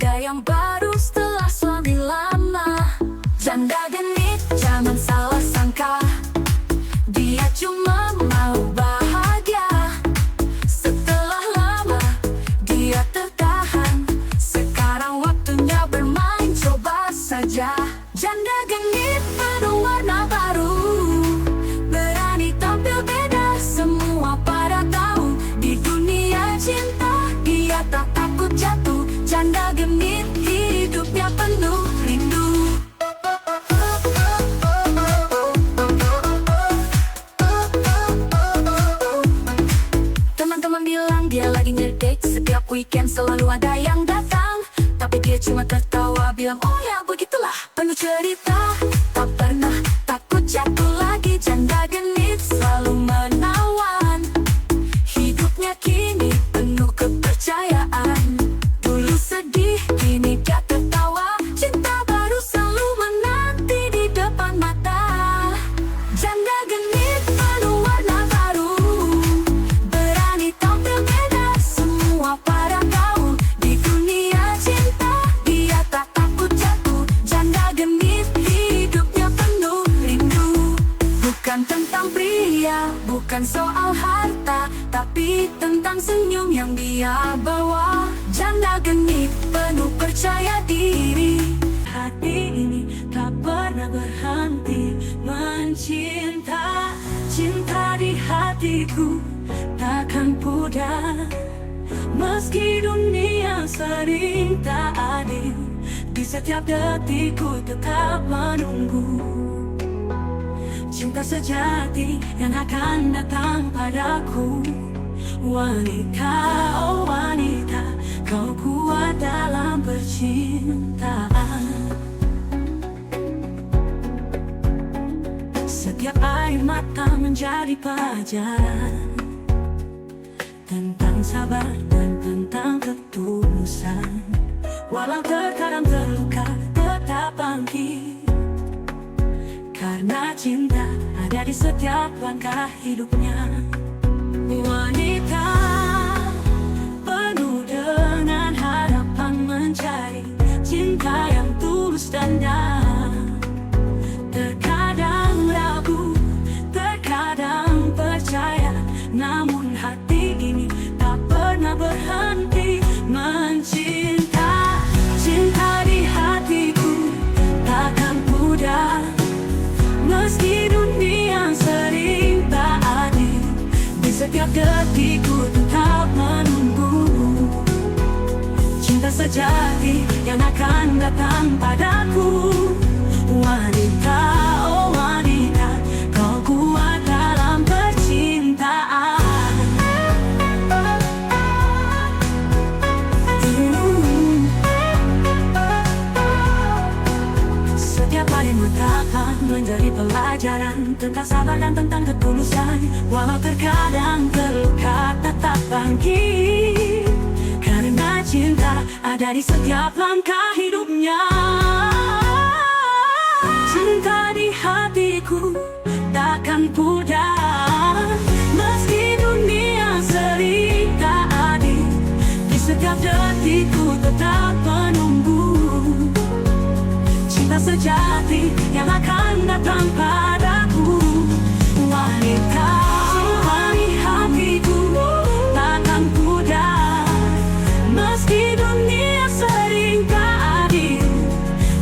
ada yang baru setelah suami lama. Janda genit, jangan salah sangka, dia cuma mau bahagia. Setelah lama dia tertahan, sekarang waktunya bermain, coba saja. Janda genit penuh warna baru, berani tampil beda, semua pada tahu. Di dunia cinta dia tak takut jatuh. Janda genit hidupnya penuh rindu. Teman-teman bilang dia lagi ngedate, setiap weekend selalu ada yang datang. Tapi dia cuma tertawa, bilang oh ya begitulah. Penuh cerita, tak pernah takut jatuh lagi. Janda genit selalu menawan, hidupnya kini penuh kepercayaan. Dulu sedih, kini dia tertawa, cinta baru selalu menanti di depan mata. Janda genit penuh warna baru, berani tampil beda, semua pada tahu. Di dunia cinta dia tak takut jatuh. Janda genit hidupnya penuh rindu. Bukan tentang pria, bukan soal harta, tapi tentang senyum yang dia bawa. Janda genit penuh percaya diri, hati ini tak pernah berhenti mencinta. Cinta di hatiku takkan pudar, meski dunia sering tak adil. Di setiap detikku tetap menunggu cinta sejati yang akan datang padaku. Wanita, oh wanita, kau kuat dalam percintaan. Setiap air mata menjadi pelajaran tentang sabar dan tentang ketulusan. Walau terkadang terluka, tetap bangkit, karena cinta ada di setiap langkah hidupnya. Wanita penuh dengan harapan, mencari cinta yang tulus dan dalam. Terkadang ragu, terkadang percaya, namun hati ini tak pernah berhenti mencinta. Cinta di hatiku takkan pudar, meski dunia sering tak adil. Di setiap detikku tetap menunggu cinta sejati yang akan datang padaku. Wanita, oh wanita, kau kuat dalam percintaan. Setiap hari takkan menjadi pelajaran tentang sabar dan tentang ketulusan. Walau terkadang terluka, tetap bangkit, karena cinta ada di setiap langkah hidupnya. Cinta di hatiku takkan pudar, meski dunia sering tak adil. Di setiap detikku tetap menunggu cinta sejati yang akan datang padaku. Wanita, di hatiku takkan pudar, meski dunia sering tak adil.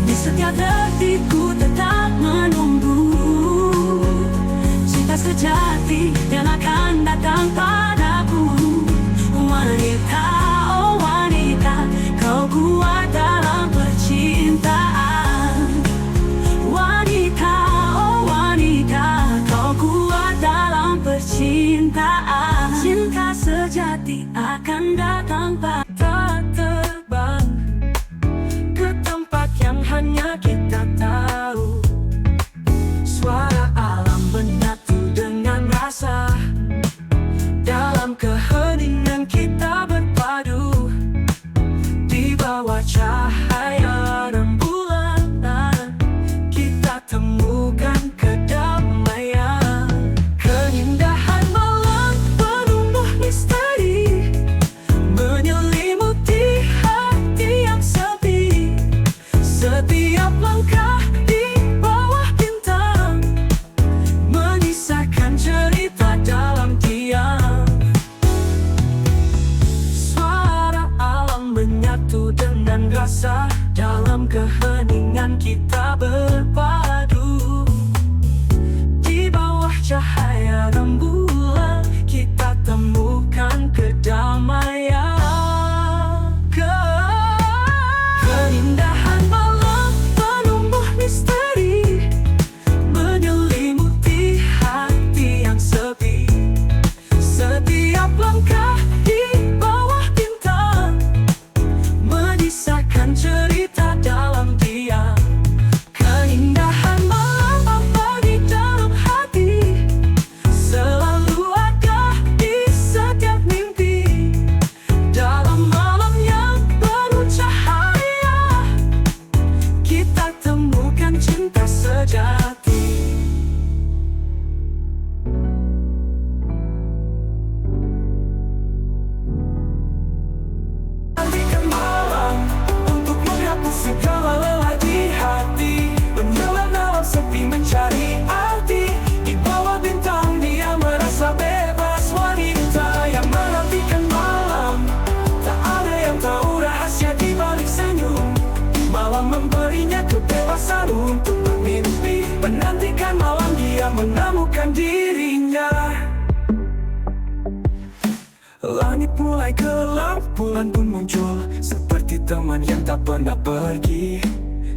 Di setiap detikku tetap menunggu cinta sejati yang akan datang padaku. Wanita, oh wanita, kau kuat dalam percintaan. Wanita, oh wanita, kau kuat dalam percintaan. Cinta sejati akan datang pada terbang ke tempat yang hanya kita tahu. Suara alam menyatu dengan rasa, dalam keheningan kita berpadu. Di bawah cahaya rembulan, kita temukan kedamaian. Keindahan malam penuh misteri, menyelimuti hati yang sepi. dan rasa. Dalam keheningan kita berpadu, di bawah cahaya rembulan kita temukan kedamaian. Keindahan malam penuh misteri, menyelimuti hati yang sepi. Setiap langkah di bawah bintang menyisakan cerita dalam diam. Keindahan malam apa di dalam hati selalu ada di setiap mimpi. Dalam malam yang penuh cahaya kita temukan cinta sejati. Nantikan malam untuk menghapus segala lelah di hati, menyelam dalam sepi mencari arti. Di bawah bintang dia merasa bebas. Wanita yang menantikan malam, tak ada yang tahu rahasia di balik senyum. Malam memberinya kebebasan untuk bermimpi. Menantikan malam dia menemukan dirinya. Langit mulai gelap, bulan pun muncul seperti teman yang tak pernah pergi.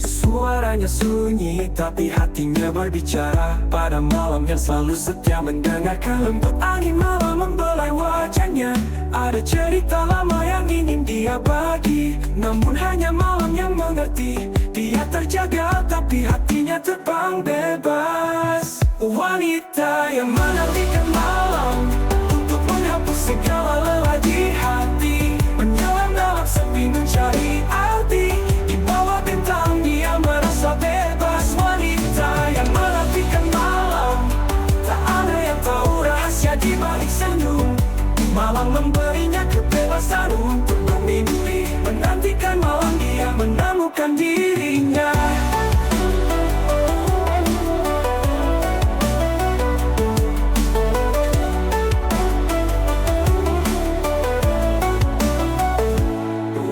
Suaranya sunyi, tapi hatinya berbicara. Pada malam yang selalu setia mendengarkan lembut angin malam membelai wajahnya. Ada cerita lama yang ingin dia bagi, namun hanya malam yang mengerti. Dia terjaga, tapi hatinya terbang bebas. Wanita yang menantikan malam untuk menghapus segala lelah di hati, menyelam dalam sepi mencari arti. Di bawah bintang dia merasa bebas. Wanita yang menantikan malam, tak ada yang tahu rahasia di balik senyum. Malam memberinya kebebasan untuk bermimpi. Menantikan malam dia menemukan dirinya.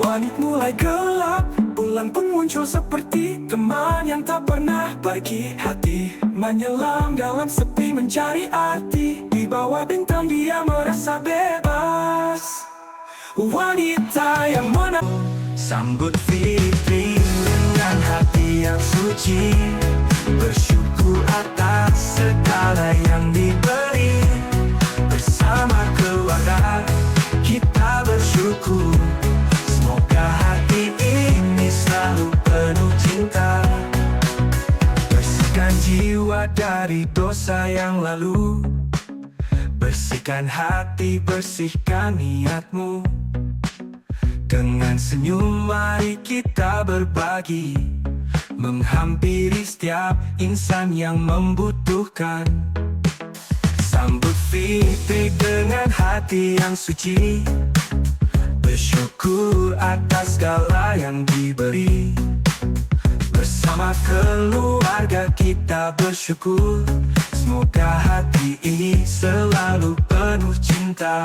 Langit mulai gelap, bulan pun muncul seperti teman yang tak pernah pergi. Hati menyelam dalam sepi mencari arti. Di bawah bintang dia merasa bebas. Wanita yang sambut Fitri dengan hati yang suci, bersyukur atas segala yang diberi. Bersama keluarga kita bersyukur, semoga hati ini selalu penuh cinta. Bersihkan jiwa dari dosa yang lalu, bersihkan hati, bersihkan niatmu. Dengan senyum mari kita berbagi, menghampiri setiap insan yang membutuhkan. Sambut Fitri dengan hati yang suci, bersyukur atas segala yang diberi. Bersama keluarga kita bersyukur, semoga hati ini selalu penuh cinta.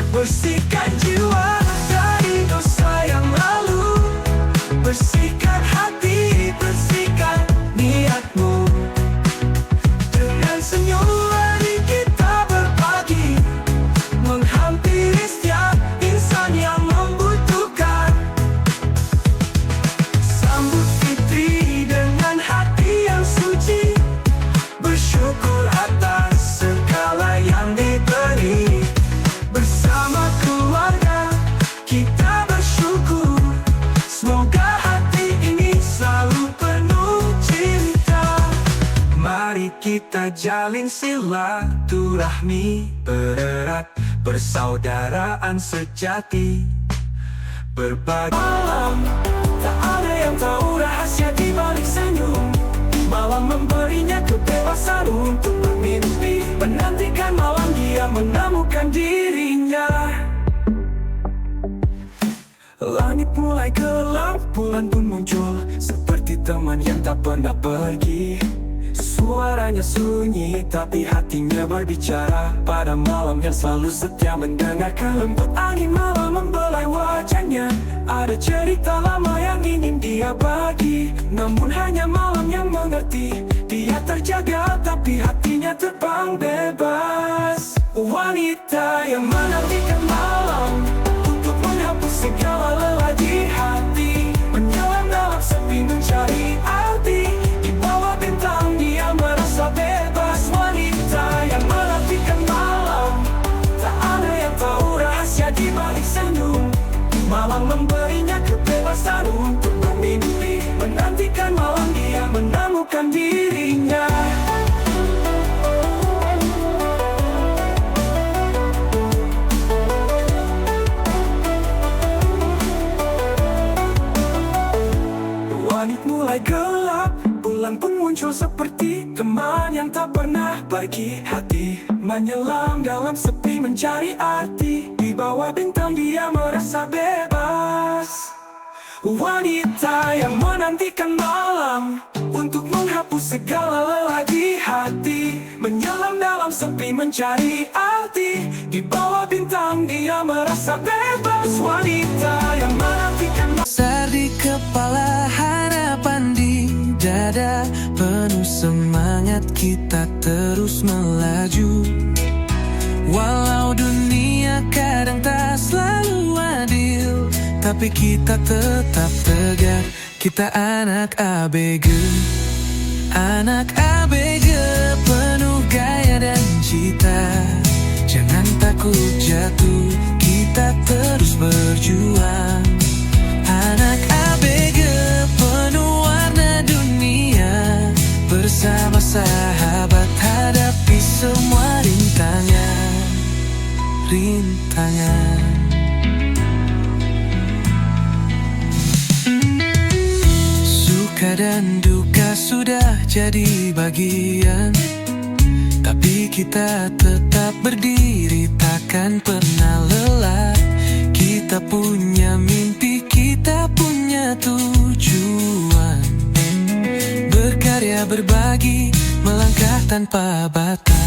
Bersihkan jiwa dari dosa yang lalu, bersihkan hati, bersihkan niatmu. Dengan senyum mari kita berbagi, menghampiri setiap insan yang membutuhkan. Sambut Fitri dengan hati yang suci, bersyukur atas segala yang diberi. Bersama keluarga kita bersyukur, semoga hati ini selalu penuh cinta. Mari kita jalin silaturahmi erat, persaudaraan sejati. Berbagi malam, tak ada yang tahu rahasia di balik senyum. Malam memberinya kebebasan untuk bermimpi. Menantikan malam dia menemukan dirinya. Langit mulai gelap, bulan pun muncul seperti teman yang tak pernah pergi. Suaranya sunyi tapi hatinya berbicara. Pada malam yang selalu setia mendengarkan lembut angin malam membelai wajahnya. Ada cerita lama yang ingin dia bagi, namun hanya malam yang mengerti. Dia terjaga tapi hatinya terbang bebas. Wanita yang menantikan malam untuk menghapus segala lelah di hati, menyelam dalam sepi mencari arti. Di bawah bintang dia merasa bebas. Wanita yang menantikan malam, tak ada yang tahu rahasia di balik senyum. Malam memberinya kebebasan untuk bermimpi. Menantikan malam dia menemukan dirinya. Langit mulai gelap, bulan pun muncul seperti teman yang tak pernah pergi hati. Menyelam dalam sepi mencari arti. Di bawah bintang dia merasa bebas. Wanita yang menantikan malam untuk menghapus segala lelah di hati, menyelam dalam sepi mencari arti. Di bawah bintang dia merasa bebas. Wanita yang menantikan besar di kepala, harapan di dada, penuh semangat kita terus melaju. Walau dunia kadang tak selalu adil, tapi kita tetap tegar. Kita anak ABG, anak ABG penuh gaya dan cita. Jangan takut jatuh, kita terus berjuang. Anak ABG penuh warna dunia, bersama sahabat hadapi semua rintangan. Suka dan duka sudah jadi bagian, tapi kita tetap berdiri, takkan pernah lelah. Kita punya mimpi, kita punya tujuan. Berkarya, berbagi, melangkah tanpa batas.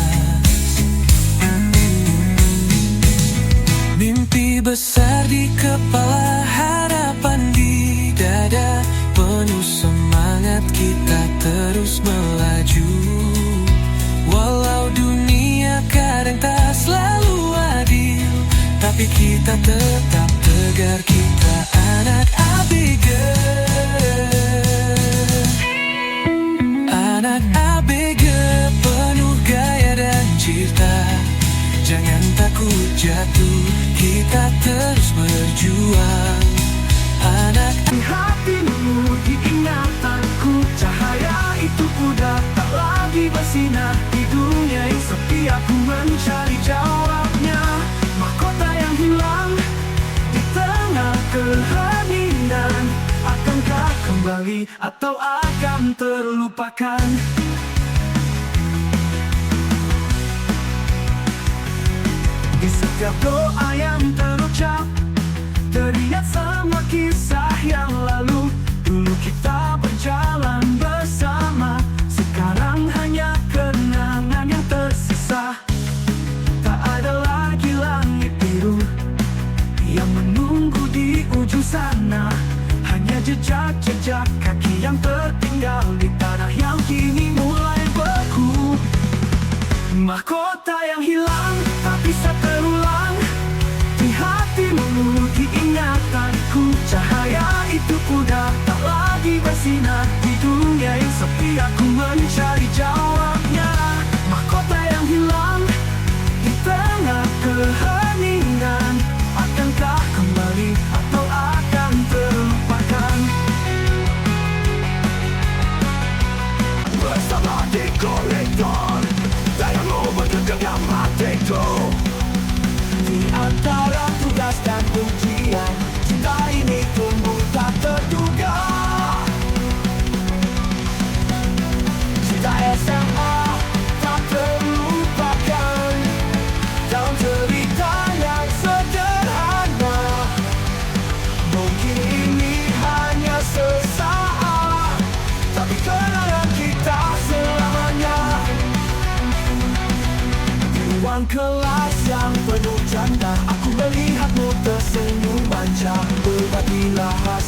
Mimpi besar di kepala, harapan di dada, penuh semangat kita terus melaju. Walau dunia kadang tak selalu adil, tapi kita tetap tegar. Kita anak ABG, anak ABG penuh gaya dan cita. Jangan takut jatuh, kita terus berjuang. Anak hatimu diingatanku, cahaya itu udah tak lagi bersinar. Di dunia yang sepi aku mencari jawabnya. Mahkota yang hilang di tengah keheningan, akankah kembali atau akan terlupakan? Di setiap doa yang terucap, teringat sama kisah yang lalu. Dulu kita berjalan bersama, sekarang hanya kenangan yang tersisa. Tak ada lagi langit biru yang menunggu di ujung sana, hanya jejak-jejak kaki yang tertinggal di tanah yang kini mulai beku. Mahkota yang hilang tak bisa terulang, di hatimu diingatanku. Cahaya itu udah tak lagi bersinar. Di dunia yang sepi aku mencari jawabnya. Mahkota yang hilang di tengah keheningan, akankah kembali atau akan terlupakan? Bersama di kolektor, dayangmu menggengam hatiku. Di antara tugas dan ujian, cinta ini tumbuh tak terduga. Cinta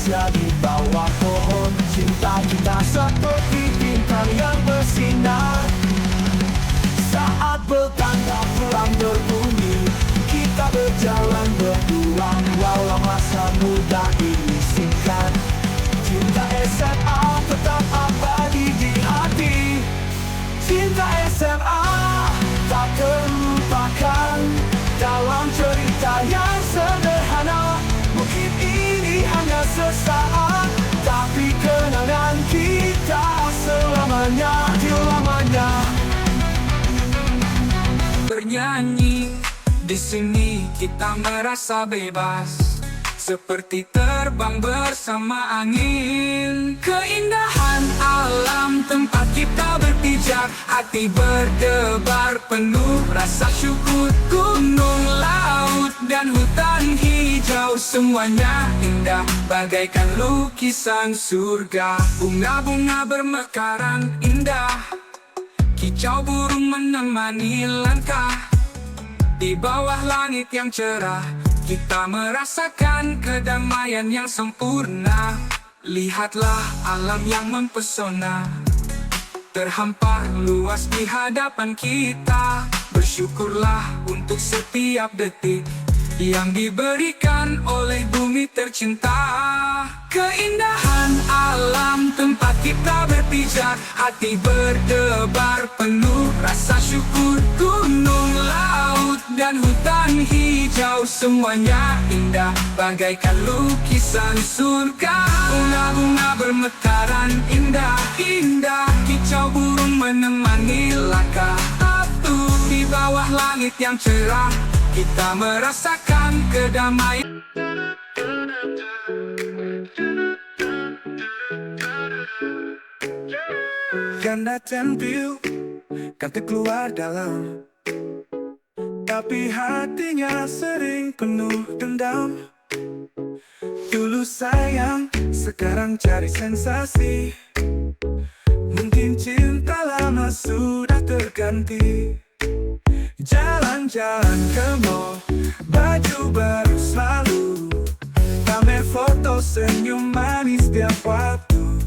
rahasia di bawah pohon. Cinta kita seperti bintang yang bersinar. Saat bertanda perang berbunyi, kita berjalan berdua. Walau masa muda ini singkat, cinta SMA tetap abadi di hati. Cinta SMA tak terlupakan dalam cerita yang sederhana. Mungkin ini hanya sesaat, tapi kenangan kita selamanya. Bernyanyi di sini kita merasa bebas, seperti terbang bersama angin. Keindahan alam tempat kita berpijak, hati berdebar penuh rasa syukur. Gunung, laut, dan hutan hijau, semuanya indah bagaikan lukisan surga. Bunga-bunga bermekaran indah, kicau burung menemani langkah. Di bawah langit yang cerah, kita merasakan kedamaian yang sempurna. Lihatlah alam yang mempesona, terhampar luas di hadapan kita. Bersyukurlah untuk setiap detik yang diberikan oleh bumi tercinta. Keindahan alam tempat kita berpijak, hati berdebar penuh rasa syukur. Gunung, laut, dan hutan hijau, semuanya indah bagaikan lukisan surga. Bunga-bunga bermekaran indah, kicau burung menemani langkah. Di bawah langit yang cerah, kita merasakan kedamaian. Ganda tampil, kata keluar dalam, tapi hatinya sering penuh dendam. Dulu sayang, sekarang cari sensasi. Mungkin cinta lama sudah terganti. Jalan-jalan ke mall, baju baru selalu, pamer foto senyum manis tiap waktu.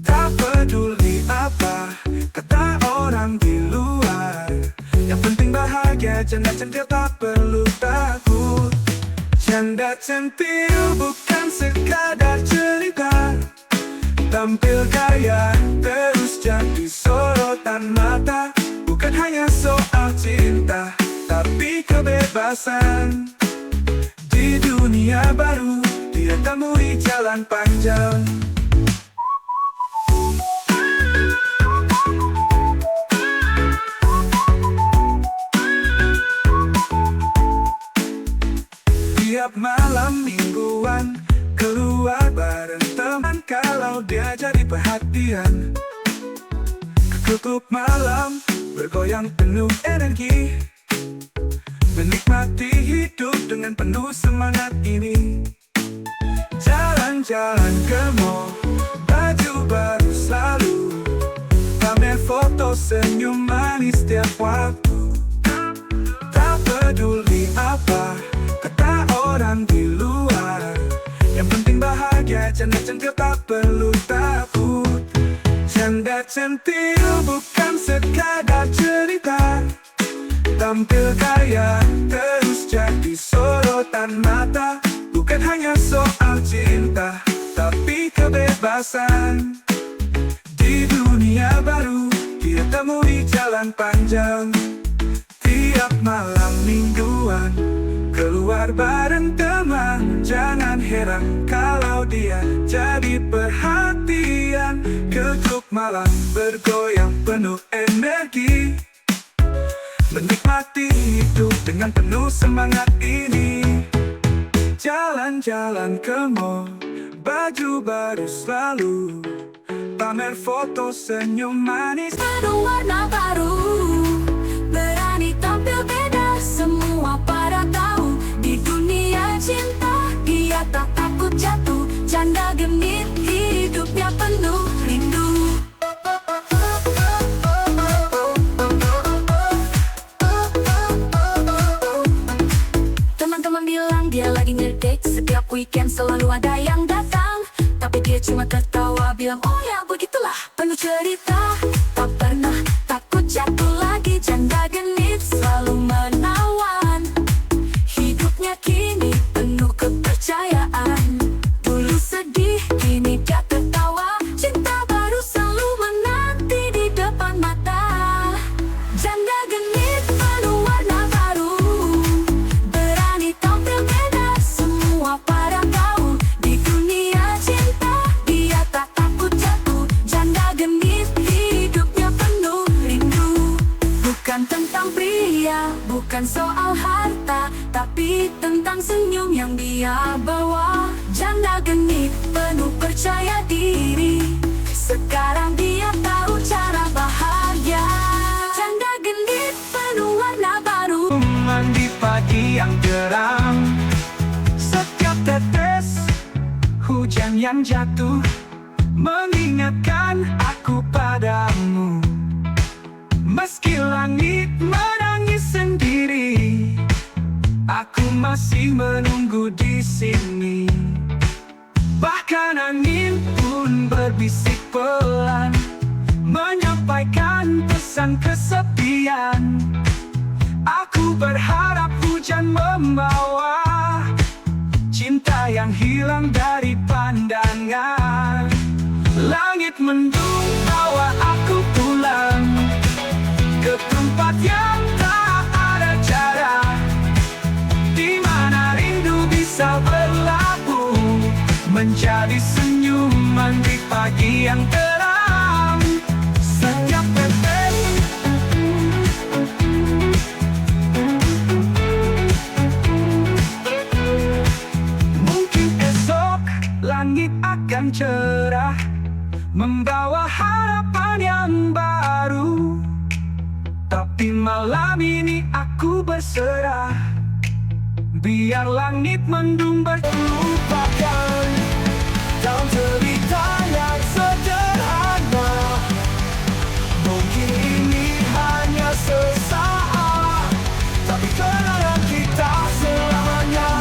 Tak peduli apa kata orang di luar, yang penting bahagia. Janda centil tak perlu takut. Janda centil bukan sekadar cerita, tampil kaya terus jadi sorotan mata. Bukan hanya soal cinta, tapi kebebasan. Di dunia baru dia temui jalan panjang. Tiap malam mingguan keluar bareng teman, kalau dia jadi perhatian. Ketutup malam bergoyang penuh energi, menikmati hidup dengan penuh semangat ini. Jalan-jalan ke mall, baju baru selalu, pamer foto senyum manis tiap waktu. Tak peduli apa kata orang di luar, yang penting bahagia. Janda centil tak perlu takut. Janda centil bukan sekadar cerita, tampil kaya terus jadi sorotan mata. Bukan hanya soal cinta, tapi kebebasan. Di dunia baru dia temui jalan panjang. Tiap malam mingguan keluar bareng teman, jangan heran kalau dia jadi perhatian. Ketuk malam bergoyang penuh energi, menikmati hidup dengan penuh semangat ini. Jalan-jalan ke mall, baju baru selalu, pamer foto senyum manis. Penuh warna baru, berani tampil beda, semua pada tahu. Di dunia cinta dia tak takut jatuh. Janda genit hidupnya penuh rindu. Teman-teman bilang dia lagi ngedate, setiap weekend selalu ada yang datang. cuma tertawa bilang oh ya begitulah. Penuh cerita, tak pernah takut jatuh lagi. Janda genit selalu menawan. Hidupnya kini penuh kepercayaan. Dulu sedih, kini dia tertawa. Cinta baru selalu menanti di depan mata. Janda genit penuh warna baru, berani tampil beda semua pada gaul. Di dunia cinta dia tak takut jatuh. Janda genit hidupnya penuh rindu. Bukan tentang pria, bukan soal harta, tapi tentang senyum yang dia bawa. Janda genit penuh percaya diri, sekarang dia tahu cara bahagia. Janda genit penuh warna baru. Mandi pagi yang geram, setiap tetes hujan yang jatuh mengingatkan aku padamu. Meski langit menangis sendiri, aku masih menunggu di sini. Bahkan angin pun berbisik pelan, menyampaikan pesan kesepian. Aku berharap hujan membawa cinta yang hilang dari pandangan. Langit mendung bawa aku pulang ke tempat yang tak ada jarak, di mana rindu bisa berlabuh menjadi senyuman di pagi yang terang. Setiap tetes mungkin esok langit akan cerah, membawa harapan yang baru. Tapi malam ini aku berserah, biar langit mendung berlupakan dalam cerita yang sederhana. Mungkin ini hanya sesaat, tapi kenangan kita selamanya.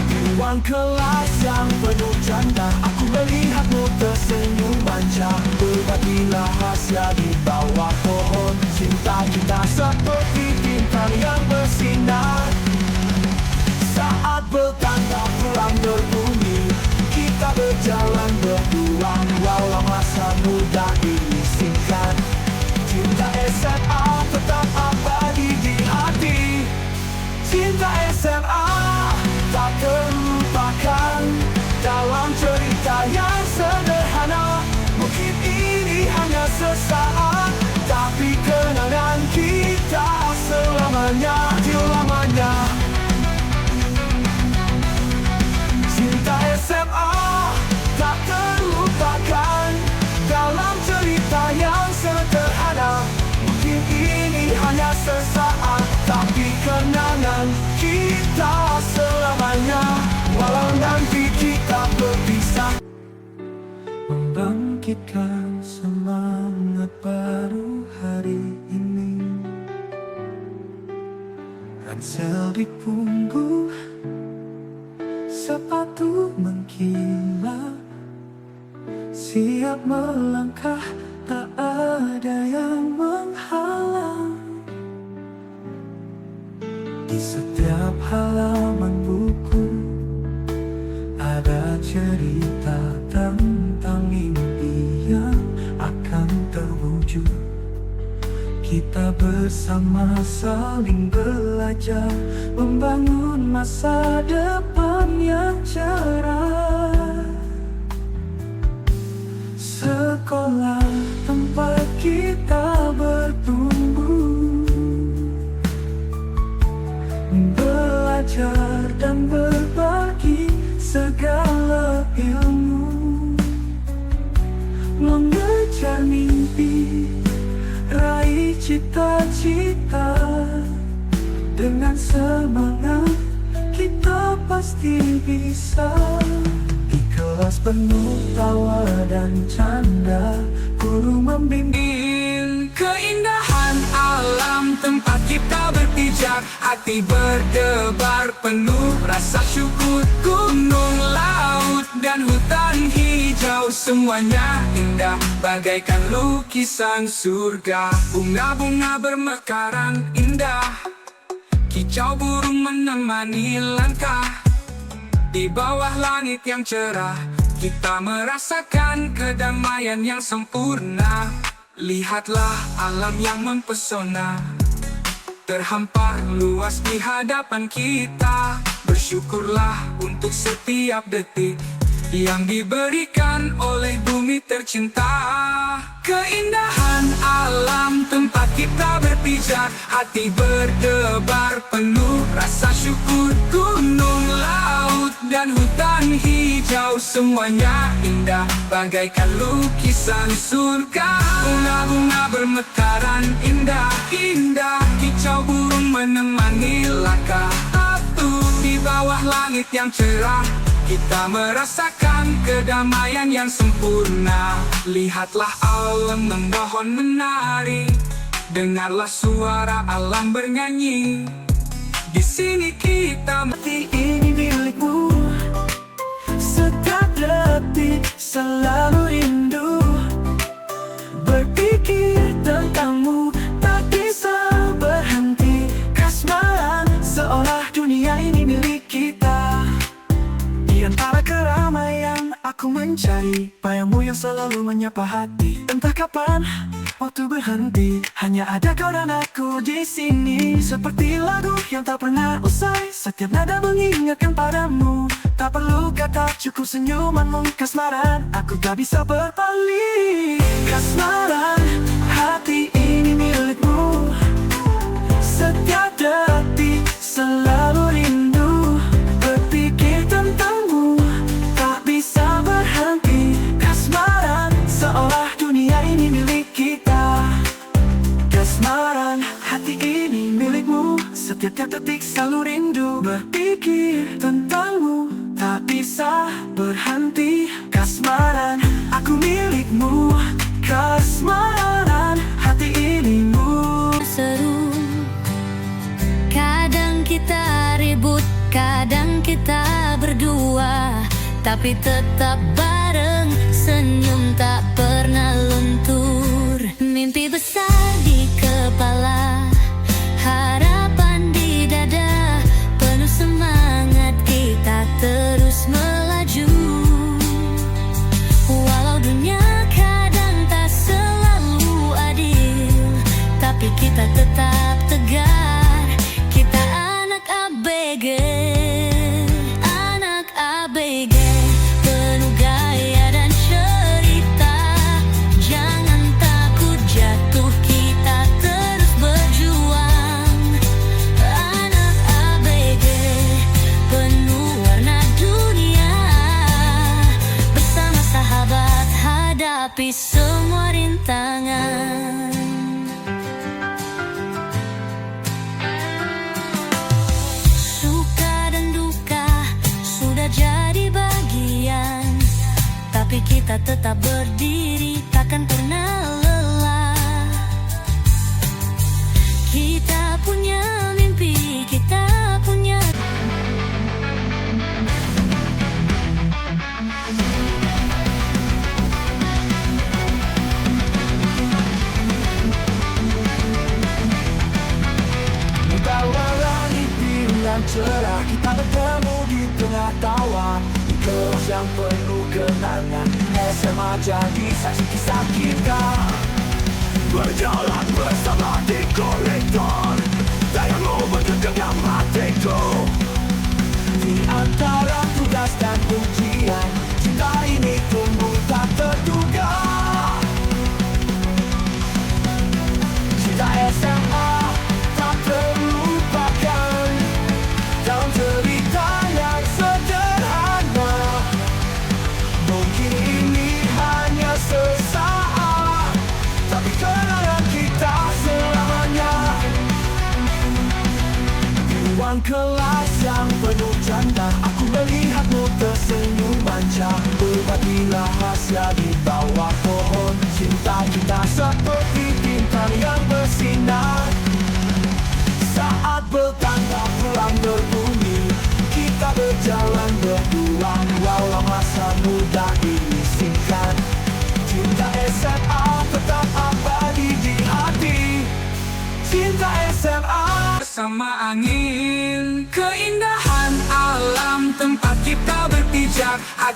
Di ruang kelas yang penuh canda, aku melihatmu tersenyum manja, berbagi rahasia di bawah pohon. Cinta kita seperti bintang yang bersinar. Saat bertanda pulang berbunyi, kita berjalan berdua, walau masa muda ini singkat. Cinta SMA tetap abadi di hati. Cinta SMA tak terlupakan dalam cerita yang sederhana. Mungkin ini hanya sesaat, tapi kenangan kita selamanya, selamanya. Cinta SMA tak terlupakan dalam cerita yang sederhana. Mungkin ini hanya sesaat, tapi kenangan kita selamanya. Walau nanti kita berpisah, membangkitkan semangat baru hari ini. Ransel di punggung, sepatu mengkilat, siap melangkah, tak ada yang menghalang. Di setiap halaman buku ada cerita tentang mimpi yang akan terwujud. Kita bersama saling belajar, membangun masa depan yang cerah. Sekolah tempat kita bertumbuh, belajar dan berbagi segala ilmu, mengejar mimpi, raih cita-cita. Dengan semangat kita pasti bisa. Di kelas penuh tawa dan canda, guru membimbing keindahan alam tempat kita berpijak. Hati berdebar penuh rasa syukur, gunung, laut, dan hutan hijau, semuanya indah bagaikan lukisan surga. Bunga-bunga bermekaran indah, kicau burung menemani langkah. Di bawah langit yang cerah, kita merasakan kedamaian yang sempurna. Lihatlah alam yang mempesona, terhampar luas di hadapan kita. Bersyukurlah untuk setiap detik yang diberikan oleh bumi tercinta. Keindahan alam tempat kita berpijak, hati berdebar penuh rasa syukur. Gunung, laut, dan hutan hijau, semuanya indah bagaikan lukisan surga. Bunga-bunga bermekaran indah, indah, kicau burung menemani langkah. Di bawah langit yang cerah, kita merasakan kedamaian yang sempurna. Lihatlah alam memohon menari, dengarlah suara alam bernyanyi. Di sini kita Hati ini milikmu, setiap detik selalu rindu. Berpikir tentangmu, tak bisa berhenti. Kasmaran seolah dunia ini milik kita. Di antara keramaian aku mencari bayangmu yang selalu menyapa hati. Entah kapan waktu berhenti, hanya ada kau dan aku di sini. Seperti lagu yang tak pernah usai, setiap nada mengingatkan padamu. Tak perlu kata, cukup senyumanmu. Kasmaran, aku tak bisa berpaling. Kasmaran, hati ini milikmu, setiap detik selalu rindu. Berpikir tentangmu, tak bisa berhenti. Kasmaran, seolah dunia ini milik kita. Kasmaran, hati ini milikmu, setiap detik selalu rindu. Berpikir tentangmu, tak bisa berhenti. Kasmaran, aku milikmu. Kasmaran, hati inimu. Seru, kadang kita ribut, kadang kita berdua, tapi tetap bareng, senyum tak pernah luntur. Mimpi besar di kepala, harapan di dada, penuh semangat kita terus melaju. Walau dunia kadang tak selalu adil, tapi kita tetap tegar. Kita anak ABG, anak ABG, penuh gaya dan cerita. Jangan takut jatuh, kita terus berjuang. Anak ABG, penuh warna dunia. Bersama sahabat hadapi semua rintangan. Suka dan duka sudah jadi bagian, tapi kita tetap berdiri, takkan pernah lelah. Kita punya mimpi, kita punya di bawah langit biruan cerah, kita bertemu di tengah tawa. Di kelas yang penuh kenangan, SMA jadi saksi kisah kita. Berjalan bersama di koridor, sayangmu bergenggam hatiku. Di antara tugas dan ujian, cinta ini tumbuh tak terduga. Cinta SMA tak terlupakan, dalam cerita yang sederhana. Mungkin ini hanya sesaat, tapi kenangan kita selamanya. Di ruang kelas yang penuh canda, aku melihatmu tersenyum manja. Berbagi rahasia di bawah pohon, cinta kita seperti bintang yang bersinar. Saat bertanda pulang berbunyi, kita berjalan berdua. Walau masamu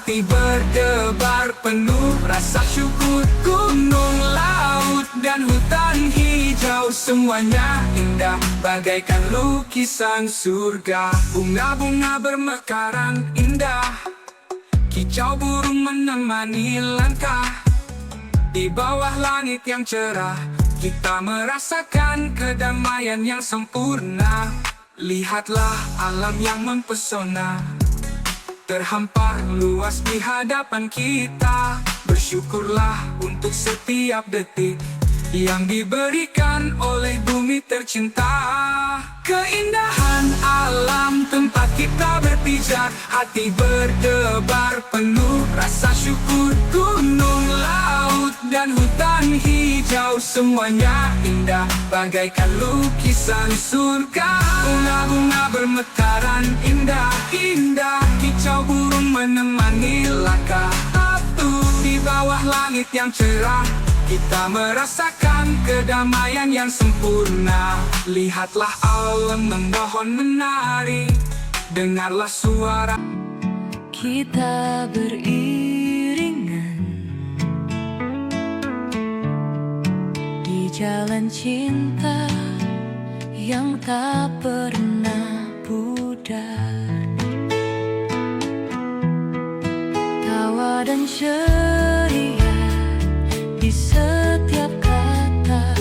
hati berdebar penuh rasa syukur. Gunung, laut, dan hutan hijau semuanya indah bagaikan lukisan surga. Bunga-bunga bermekaran indah, kicau burung menemani langkah. Di bawah langit yang cerah, kita merasakan kedamaian yang sempurna. Lihatlah alam yang mempesona, terhampar luas di hadapan kita. Bersyukurlah untuk setiap detik yang diberikan oleh bumi tercinta. Keindahan alam tempat kita berpijak, hati berdebar penuh rasa syukur. Gunung, laut, dan hutan hijau semuanya indah bagaikan lukisan surga. Bunga-bunga bermekaran indah, indah, kicau burung menemani langkah. Di bawah langit yang cerah, kita merasakan kedamaian yang sempurna. Lihatlah alam memohon menari, dengarlah suara Kita beriringan di jalan cinta yang tak pernah pudar. Tawa dan ceria di setiap kata.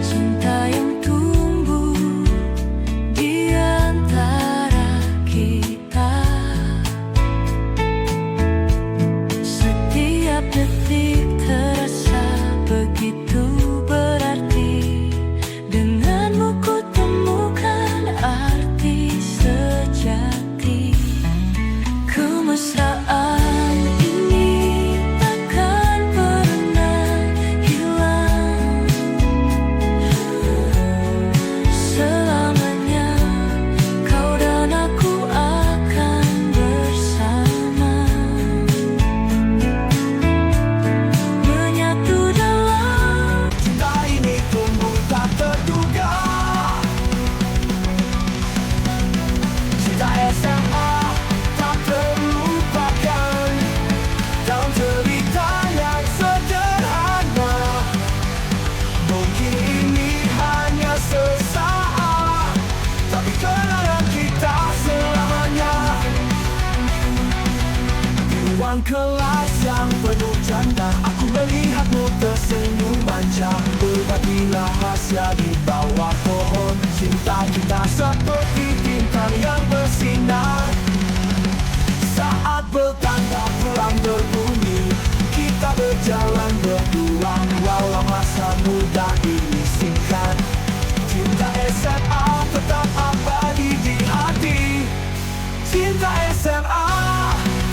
Cinta yang tumbuh di antara kita. Setiap detik terasa begitu berarti. Denganmu ku temukan arti sejati. Kemesraan ini takkan pernah hilang. Selamanya kau dan aku akan bersama, menyatu dalam cinta ini tumbuh tak terduga. Cinta SMA tak terlupakan dalam cerita yang sederhana. Mungkin ini hanya sesaat, tapi kenangan kita selamanya. Di ruang kelas yang penuh canda, aku melihatmu tersenyum manja. Berbagi rahasia di bawah pohon. Cinta kita seperti bintang yang bersinar. Saat bertanda perang berbunyi, kita berjalan berdua. Walau masa muda ini singkat, cinta SMA tetap abadi di hati. Cinta SMA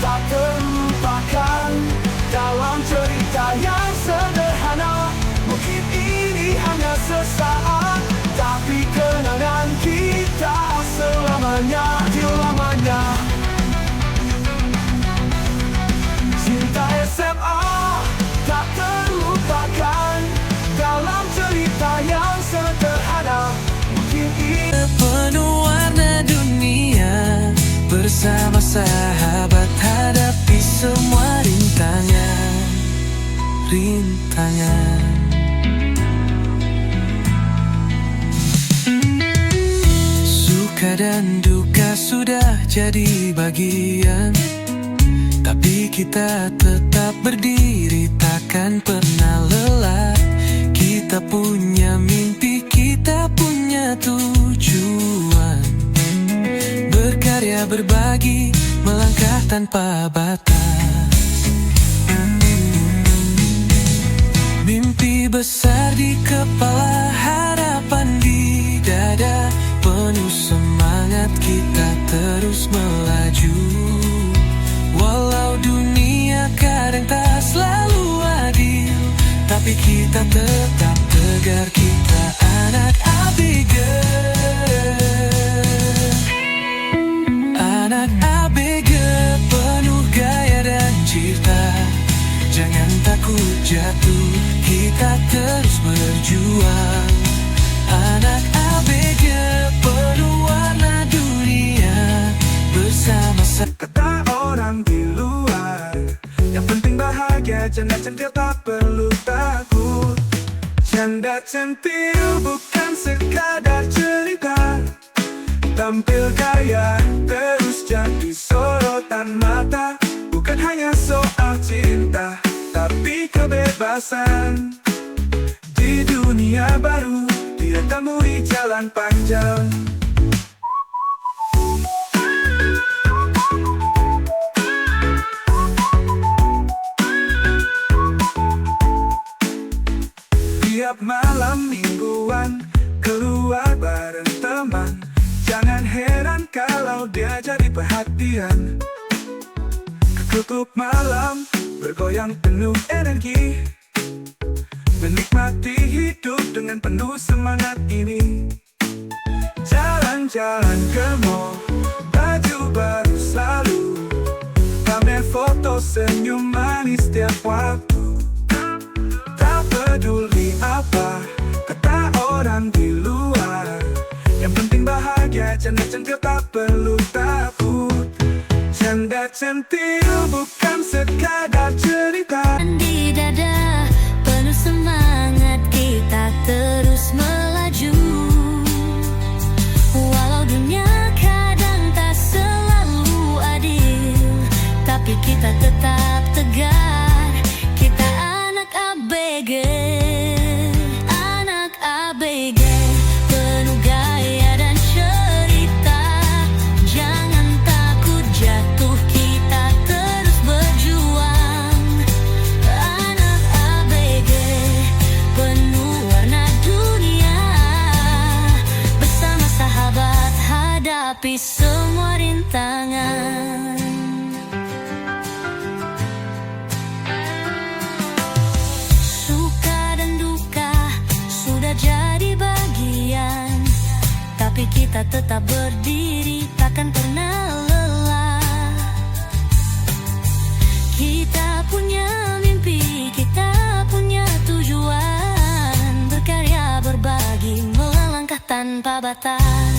tak terlupakan dalam cerita yang sederhana. Mungkin ini hanya sesaat, tapi kenangan kita selamanya, lamanya. Cinta SMA tak terlupakan dalam cerita yang sederhana. Mungkin ini Penuh warna dunia, bersama sahabat hadapi semua rintangan. Suka dan duka sudah jadi bagian, tapi kita tetap berdiri takkan pernah lelah. Kita punya mimpi, kita punya tujuan. Berkarya, berbagi, melangkah tanpa batas. Mimpi besar di kepala, harapan di dada. Penuh semangat kita terus melaju. Walau dunia kadang tak selalu adil, tapi kita tetap tegar, kita anak ABG. Anak ABG penuh gaya dan cita. Jangan takut jatuh, kita terus berjuang. Anak ABG penuh warna dunia, Kata orang di luar, yang penting bahagia, janda centil tak perlu takut. Janda centil bukan sekadar cerita, tampil kaya terus jadi sorotan mata. Bukan hanya soal cinta, tapi kebebasan. Di dunia baru, dia temui jalan panjang. Tiap malam mingguan, keluar bareng teman. Jangan heran kalau dia jadi perhatian. Ketutup malam, bergoyang penuh energi, menikmati hidup dengan penuh semangat ini. Jalan-jalan ke mall, baju baru selalu, pamer foto senyum manis tiap waktu. Tak peduli apa kata orang di luar, yang penting bahagia, janda centil tak perlu takut. Janda centil bukan sekadar cerita. Di dada penuh semangat kita terus melaju. Walau dunia kadang tak selalu adil, tapi kita tetap tegar. Kita anak ABG, anak ABG, penuh gaya dan cerita. Jangan takut jatuh, kita terus berjuang. Anak ABG, penuh warna dunia. Bersama sahabat hadapi semua rintangan. Suka dan duka sudah jadi bagian, tapi kita tetap berdiri, takkan pernah lelah. Kita punya mimpi, kita punya tujuan, berkarya berbagi, melangkah tanpa batas.